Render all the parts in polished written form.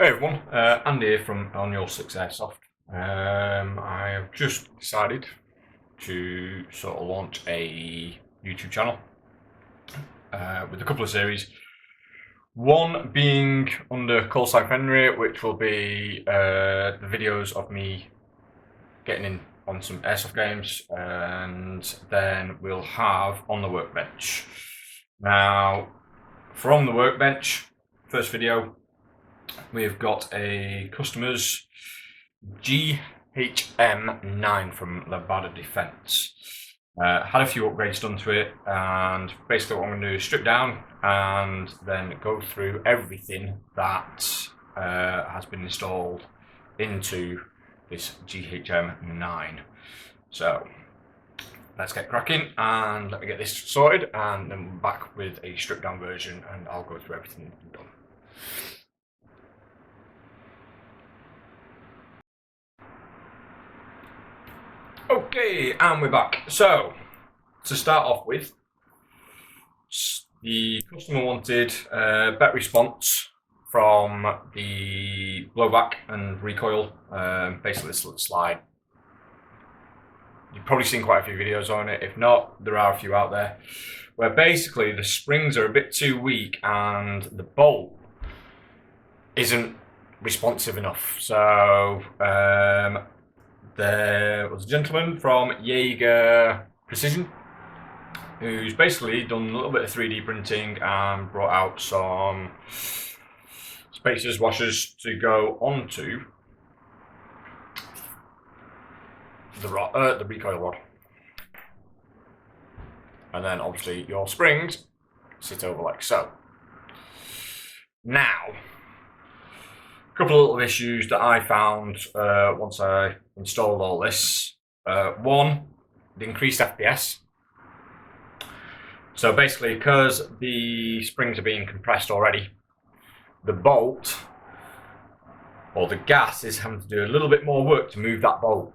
Hey everyone, Andy here from OYS Airsoft. I have just decided to sort of launch a YouTube channel with a couple of series. One being under call sign Henry, which will be the videos of me getting in on some Airsoft games, and then we'll have On the Workbench. Now, for On the Workbench, first video, we've got a customer's GHM9 from Lambda Defence. Had a few upgrades done to it, and basically what I'm going to do is strip down and then go through everything that has been installed into this GHM9. So let's get cracking and let me get this sorted, and then we're back with a stripped down version and I'll go through everything we've done. Okay, and we're back. So, to start off with, the customer wanted better response from the blowback and recoil, basically this little slide. You've probably seen quite a few videos on it. If not, there are a few out there, where basically the springs are a bit too weak and the bolt isn't responsive enough. So, there was a gentleman from Jaeger Precision who's basically done a little bit of 3D printing and brought out some spacers, washers to go onto the recoil rod. And then obviously your springs sit over like so. Now, a couple of little issues that I found once I installed all this. One, the increased FPS. So basically, because the springs are being compressed already, the bolt or the gas is having to do a little bit more work to move that bolt.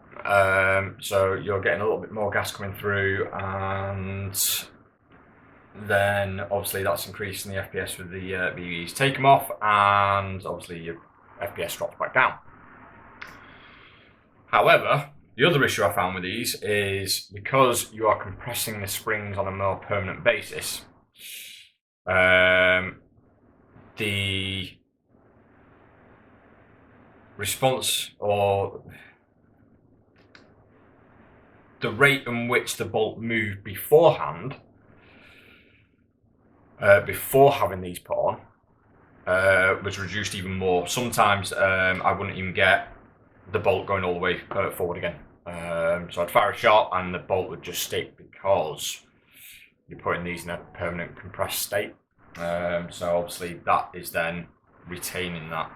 So you're getting a little bit more gas coming through, and then obviously that's increasing the FPS with the BBs. Take them off, and obviously your FPS drops back down. However, the other issue I found with these is because you are compressing the springs on a more permanent basis, the response or the rate in which the bolt moved beforehand, before having these put on, was reduced even more. Sometimes I wouldn't even get the bolt going all the way forward again. So I'd fire a shot and the bolt would just stick because you're putting these in a permanent compressed state. So obviously that is then retaining that.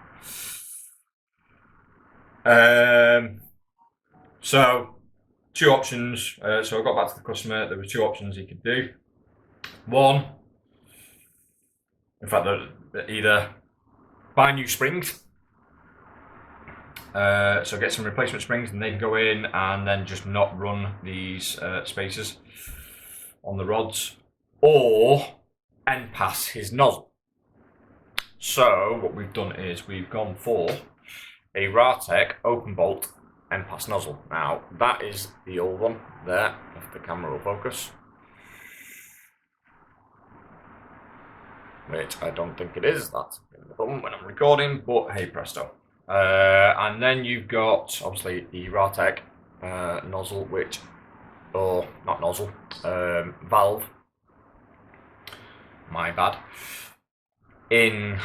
So two options. So I got back to the customer. There were two options he could do. One, in fact, either buy new springs. So get some replacement springs and they can go in and then just not run these spacers on the rods, or end pass his nozzle. So what we've done is we've gone for a Ratec open bolt end pass nozzle. Now that is the old one there, if the camera will focus, which I don't think it is. That's the button when I'm recording, but hey presto. And then you've got obviously the Ratec nozzle, which, or not nozzle, valve, my bad, in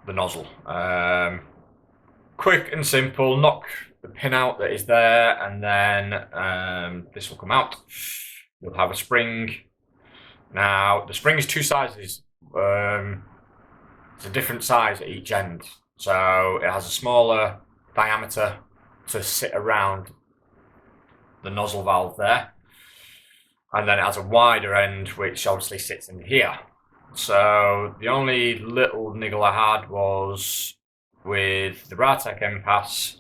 the nozzle. Quick and simple, knock the pin out that is there, and then this will come out. You'll have a spring. Now the spring is two sizes. It's a different size at each end. So it has a smaller diameter to sit around the nozzle valve there, and then it has a wider end which obviously sits in here. So the only little niggle I had was with the Ratec M-Pass,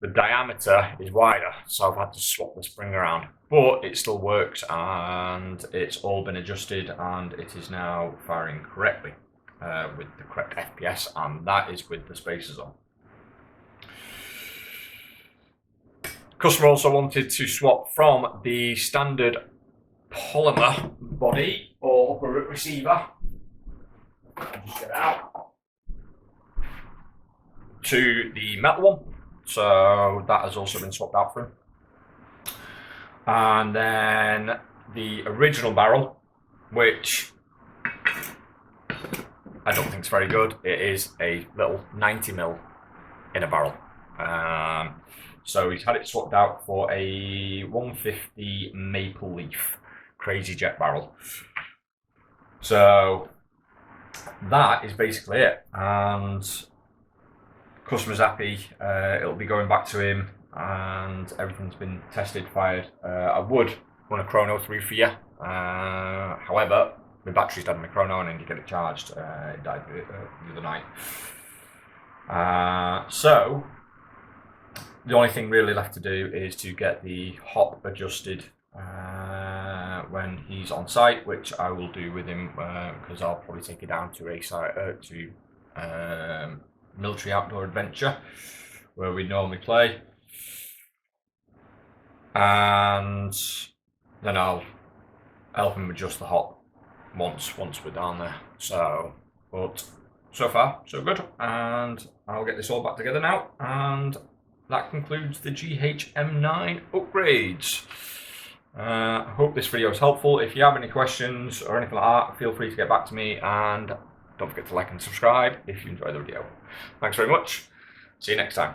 the diameter is wider, so I've had to swap the spring around, but it still works and it's all been adjusted and it is now firing correctly. with the correct FPS, and that is with the spacers on. Customer also wanted to swap from the standard polymer body or upper receiver, just get it out, to the metal one. So that has also been swapped out for him. And then the original barrel, which I don't think is very good. It is a little 90mm in a barrel. So he's had it swapped out for a 150 Maple Leaf Crazy Jet barrel. So that is basically it, and customer's happy. It'll be going back to him, and everything's been tested, fired. I would run a Chrono 3 for you. However, my battery's died on my Chrono and I need to get it charged. It died the other night. So the only thing really left to do is to get the hop adjusted when he's on site, which I will do with him, because I'll probably take it down to a site military outdoor adventure where we normally play, and then I'll help him adjust the hop once we're down there. So, but so far so good, and I'll get this all back together now, and that concludes the GHM9 upgrades. I hope this video is helpful. If you have any questions or anything like that, feel free to get back to me, and don't forget to like and subscribe if you enjoyed the video. Thanks very much. See you next time.